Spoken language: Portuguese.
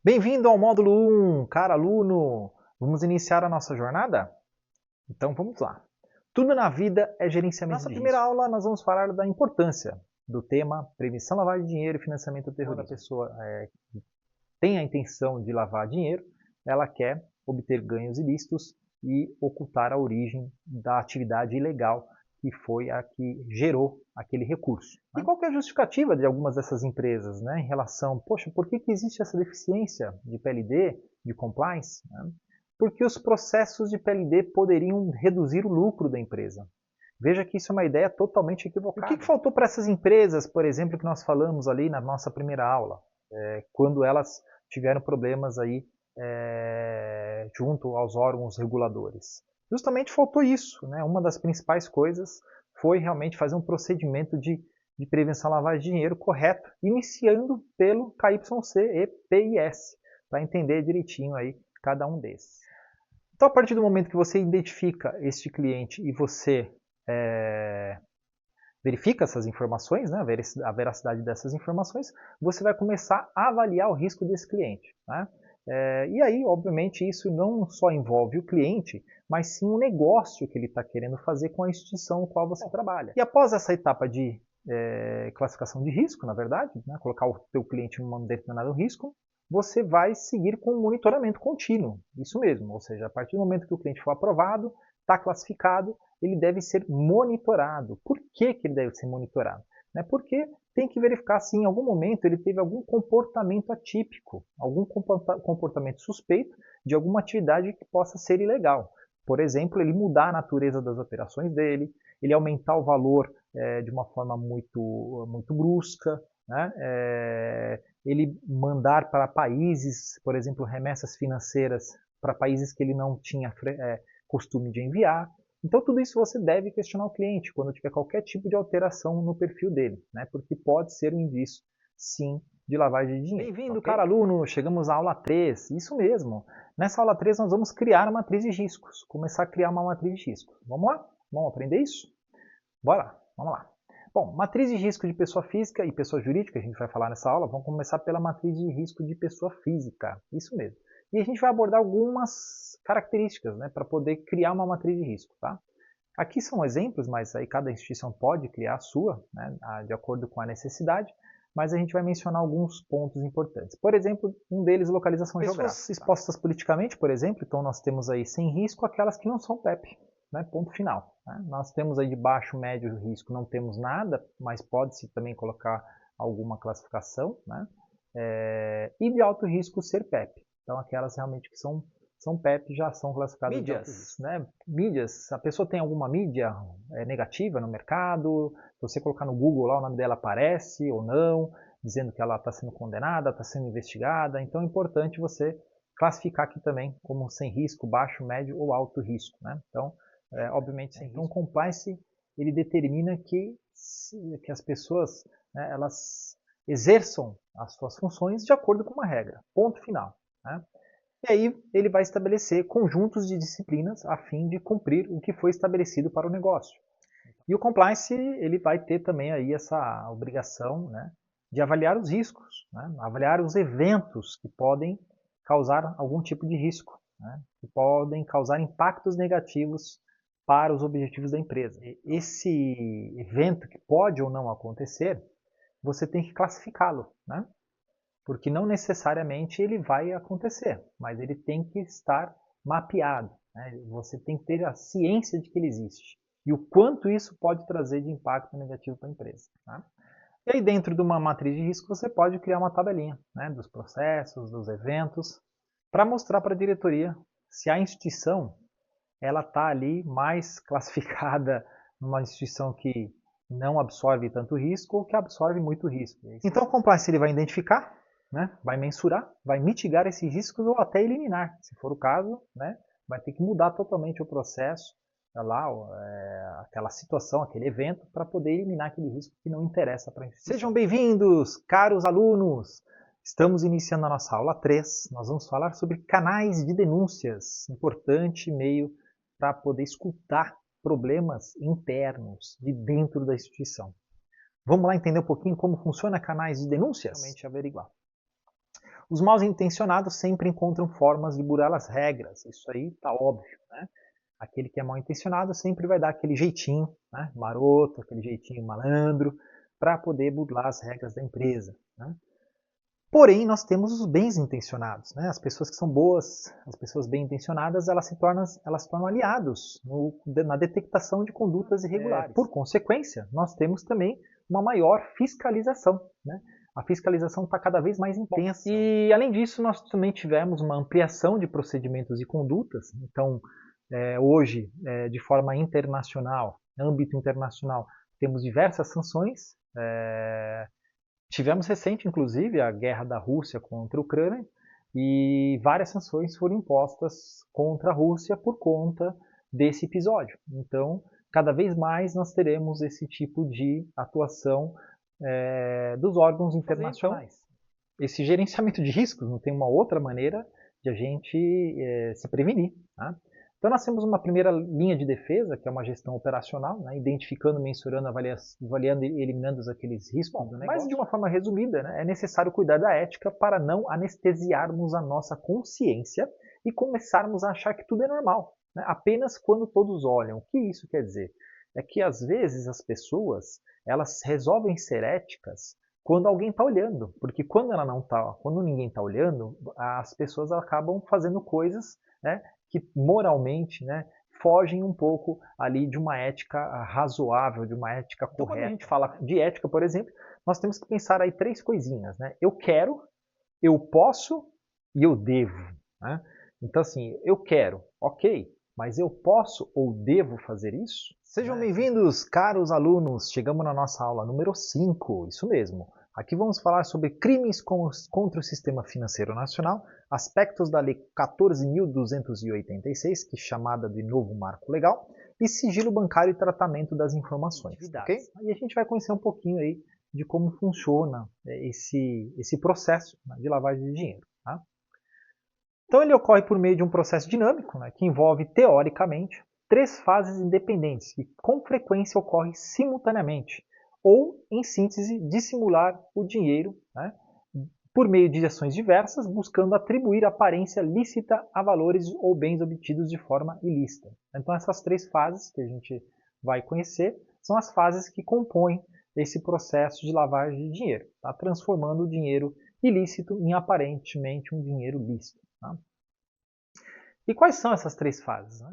Bem-vindo ao módulo 1, caro aluno! Vamos iniciar a nossa jornada? Então vamos lá. Tudo na vida é gerenciamento de risco. Nessa primeira aula nós vamos falar da importância do tema prevenção, lavagem de dinheiro e financiamento do terrorismo. Quando a pessoa tem a intenção de lavar dinheiro, ela quer obter ganhos ilícitos e ocultar a origem da atividade ilegal que foi a que gerou aquele recurso. E qual que é a justificativa de algumas dessas empresas, né, em relação, poxa, por que existe essa deficiência de PLD, de compliance? Né? Porque os processos de PLD poderiam reduzir o lucro da empresa. Veja que isso é uma ideia totalmente equivocada. O que faltou para essas empresas, por exemplo, que nós falamos ali na nossa primeira aula, quando elas tiveram problemas aí junto aos órgãos reguladores? Justamente faltou isso, né? Uma das principais coisas foi realmente fazer um procedimento de prevenção à lavagem de dinheiro correto, iniciando pelo KYC e PIS, para entender direitinho aí cada um desses. Então, a partir do momento que você identifica este cliente e você verifica essas informações, né, a veracidade dessas informações, você vai começar a avaliar o risco desse cliente. Né? E aí, obviamente, isso não só envolve o cliente, mas sim o negócio que ele está querendo fazer com a instituição no qual você trabalha. E após essa etapa de classificação de risco, na verdade, né, colocar o teu cliente em um determinado risco, você vai seguir com o monitoramento contínuo. Isso mesmo, ou seja, a partir do momento que o cliente for aprovado, está classificado, ele deve ser monitorado. Por que ele deve ser monitorado? Porque tem que verificar se em algum momento ele teve algum comportamento atípico, algum comportamento suspeito de alguma atividade que possa ser ilegal. Por exemplo, ele mudar a natureza das operações dele, ele aumentar o valor de uma forma muito brusca, né? Ele mandar para países, por exemplo, remessas financeiras para países que ele não tinha costume de enviar. Então, tudo isso você deve questionar o cliente quando tiver qualquer tipo de alteração no perfil dele, né? Porque pode ser um indício, sim, de lavagem de dinheiro. Bem-vindo, caro aluno! Chegamos à aula 3. Isso mesmo. Nessa aula 3 nós vamos criar uma matriz de riscos. Começar a criar uma matriz de riscos. Vamos lá? Vamos aprender isso? Bora! Vamos lá. Bom, matriz de risco de pessoa física e pessoa jurídica, a gente vai falar nessa aula. Vamos começar pela matriz de risco de pessoa física. Isso mesmo. E a gente vai abordar algumas características, né, para poder criar uma matriz de risco. Tá? Aqui são exemplos, mas aí cada instituição pode criar a sua, né, de acordo com a necessidade, mas a gente vai mencionar alguns pontos importantes. Por exemplo, um deles, localização geográfica. Pessoas expostas politicamente, por exemplo, então nós temos aí sem risco aquelas que não são PEP, né, ponto final. Né? Nós temos aí de baixo, médio risco, não temos nada, mas pode-se também colocar alguma classificação, né? E de alto risco ser PEP. Então aquelas realmente que são PEP já são classificadas mídias, né? Mídias, a pessoa tem alguma mídia negativa no mercado, se você colocar no Google lá o nome dela aparece ou não, dizendo que ela está sendo condenada, está sendo investigada, então é importante você classificar aqui também como sem risco, baixo, médio ou alto risco. Né? Então, obviamente, sem risco. Então, o compliance ele determina que as pessoas elas exerçam as suas funções de acordo com uma regra, ponto final. Né? E aí ele vai estabelecer conjuntos de disciplinas a fim de cumprir o que foi estabelecido para o negócio. E o compliance ele vai ter também aí essa obrigação, né, de avaliar os riscos, né, avaliar os eventos que podem causar algum tipo de risco, né, que podem causar impactos negativos para os objetivos da empresa. Esse evento que pode ou não acontecer, você tem que classificá-lo, né? Porque não necessariamente ele vai acontecer, mas ele tem que estar mapeado. Né? Você tem que ter a ciência de que ele existe e o quanto isso pode trazer de impacto negativo para a empresa. Tá? E aí dentro de uma matriz de risco você pode criar uma tabelinha, né, dos processos, dos eventos, para mostrar para a diretoria se a instituição ela está ali mais classificada numa instituição que não absorve tanto risco ou que absorve muito risco. Então o compliance ele vai identificar, né, vai mensurar, vai mitigar esses riscos ou até eliminar, se for o caso, né, vai ter que mudar totalmente o processo, lá, aquela situação, aquele evento, para poder eliminar aquele risco que não interessa para a instituição. Sejam bem-vindos, caros alunos! Estamos iniciando a nossa aula 3, nós vamos falar sobre canais de denúncias, importante meio para poder escutar problemas internos de dentro da instituição. Vamos lá entender um pouquinho como funciona canais de denúncias? Realmente averiguar. Os mal intencionados sempre encontram formas de burlar as regras, isso aí está óbvio, né? Aquele que é mal intencionado sempre vai dar aquele jeitinho, né, maroto, aquele jeitinho malandro, para poder burlar as regras da empresa, né? Porém, nós temos os bem intencionados, né? As pessoas que são boas, as pessoas bem intencionadas, elas se tornam aliados na detectação de condutas irregulares. Por consequência, nós temos também uma maior fiscalização, né? A fiscalização está cada vez mais intensa. E, além disso, nós também tivemos uma ampliação de procedimentos e condutas. Então, hoje, de forma internacional, âmbito internacional, temos diversas sanções. Tivemos recente, inclusive, a guerra da Rússia contra a Ucrânia, e várias sanções foram impostas contra a Rússia por conta desse episódio. Então, cada vez mais nós teremos esse tipo de atuação dos órgãos internacionais. Esse gerenciamento de riscos não tem uma outra maneira de a gente se prevenir, tá? Então nós temos uma primeira linha de defesa, que é uma gestão operacional, né, identificando, mensurando, avaliando e eliminando aqueles riscos do negócio. Mas de uma forma resumida, né, é necessário cuidar da ética para não anestesiarmos a nossa consciência e começarmos a achar que tudo é normal, né, apenas quando todos olham. O que isso quer dizer? É que às vezes as pessoas elas resolvem ser éticas quando alguém está olhando, porque quando ninguém está olhando, as pessoas acabam fazendo coisas, né, que moralmente, né, fogem um pouco ali de uma ética razoável, de uma ética correta. Quando a gente fala de ética, por exemplo, nós temos que pensar aí três coisinhas, né? Eu quero, eu posso e eu devo, né? Então assim, eu quero, ok, mas eu posso ou devo fazer isso? Sejam bem-vindos, caros alunos! Chegamos na nossa aula número 5, isso mesmo. Aqui vamos falar sobre crimes contra o sistema financeiro nacional, aspectos da Lei 14.286, que é chamada de Novo Marco Legal, e sigilo bancário e tratamento das informações. Okay? E a gente vai conhecer um pouquinho aí de como funciona esse processo, né, de lavagem de dinheiro. Tá? Então ele ocorre por meio de um processo dinâmico, né, que envolve, teoricamente, 3 fases independentes, que com frequência ocorrem simultaneamente, ou, em síntese, dissimular o dinheiro, né, por meio de ações diversas, buscando atribuir aparência lícita a valores ou bens obtidos de forma ilícita. Então essas 3 fases que a gente vai conhecer são as fases que compõem esse processo de lavagem de dinheiro, tá? Transformando o dinheiro ilícito em aparentemente um dinheiro lícito. Tá? E quais são essas 3 fases? Né?